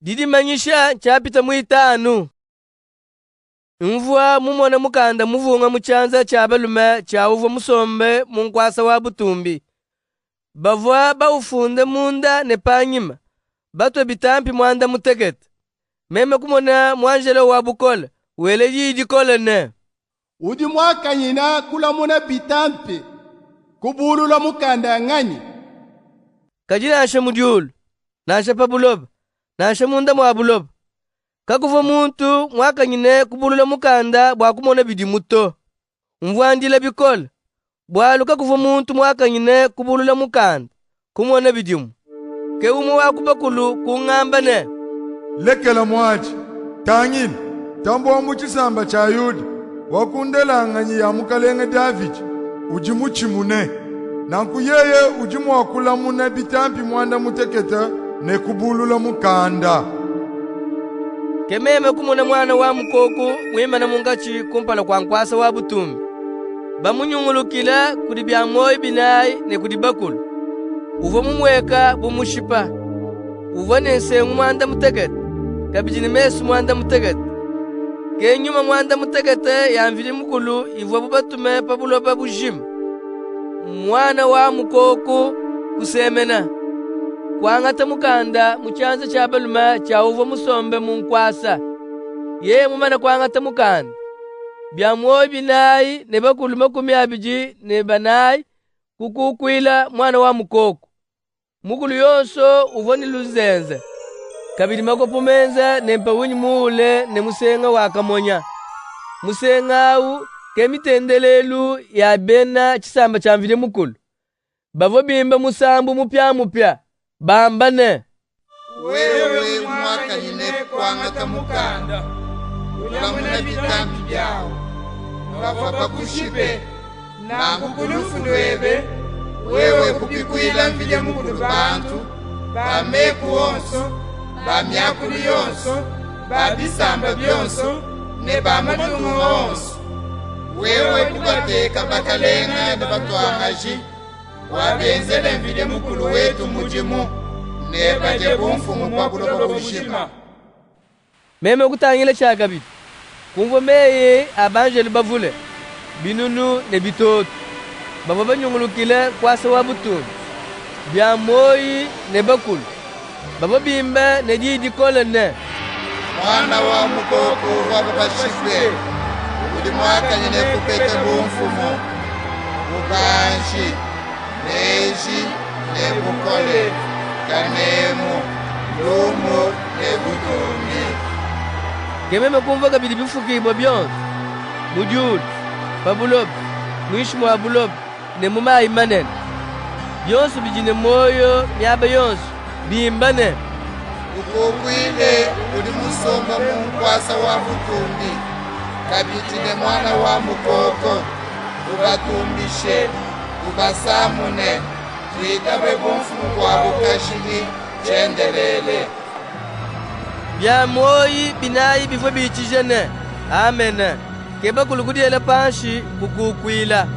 Didimanyisha chapita muitanu. Mvua mumona mukanda muvunga muchanza cha balume cha uva musombe munkwasa wa butumbi. Bavwa baufunde munda ne panyima. Batwe bitampi mwanda mutegete. Meme kumona mwanjelo wa bukola. Wele yidi kola ne. Udi mwaka nyina kula muna bitampi. Kubulula mukanda ngani. Kajina ashe mudiulu. Na ashe pabuloba. Na ashe munda mwa buloba. Kakuva muntu mwaka nyine kubulula mukanda bwa kumona bidi muto. Mvwandila bikola. Bwalu kakuva muntu mwaka nyine kubulula mukanda kumona bidimu. Ke umu wakubakulu kungamba ne. Lekela mwaji. Tangini. Tambo wa muchisamba cha Yuda. Wakundelanga nyi ya mukalenge David. Ujimuchimune. Nanku yeye ujimu wakula muna bitampi mwanda muteketa ne kubulula mukanda. Kememe kumona mwana wa mukoko mwimana mungachi kumpala kwa nkwasa wa butumbi. Bamunyungulukila kudi bya moyo binayi ne kudi bakulu. Uva mumweka bumushipa. Uva nensengu mwanda mutegete. Kabijini mesu mwanda mutegete. Kenyuma mwanda mutegete yamvili mukulu iva bubatume pabuloba bujimu. Mwana wa mukoko kusemena. Kwangata mukanda muchanza cha baluma cha uva musombe munkwasa. Ye mumana kwangata mukanda. Bya moyo binayi ne bakulu 20 ne banayi kukukwila mwana wa mukoko. Mukulu yonso uvoni luzenze. Kabili makopumenza ne mpawunyi muule ne musenga wakamonya. Musengau kemitendelelu ya bena chisamba cha mvile mukulu. Bavo bimba musambu mupya. Bambane. Wewe mwaka nyine kwangata mukanda. Ulamuna bitambi byao. Bava bakushipe. Nangu kulufulwebe. Wewe kupikuila mvile mukulu bantu. Bameku onso. Bamyakuli yonso. Babisamba byonso. Ne bamadungu onso. Wewe kubateka bakalenga ne batwangaji. Wabenzele mvile mukulu wetu mujimu. Ne baje bumfumu kwa bulobo bushima. Meme kutangile chakabiti. Kumvo meye abanjeli bavule. Binunu ne bitoto. Baba banyungulukile kwasa wa butumbi. Bya moyi ne bakulu. Baba bimba ne jidi kola ne. Mwana wa mukoko waba bashifwe. Udi mwaka nyine kupete bumfumu. Ubanshi. Neji, nebukole, kanemu, lumu, nebutumbi. Kememe kumva kabili bifukibwa byonse. Mujulu, pabulobi, mwishimu wa bulobi, ne mumayi manene. Byonse bijine moyo, myaba yonse, bimbane. Ukukwile, uli musomba munkwasa wa butumbi. Kabitine mwana wa mukoko, ubatumbishe. Ubasamune, tuitabe bumfumu kwa bukashini, chendelele. Bya moyi binayi bifo bichijene. Amen. Keba kulukudiela panshi kukukwila.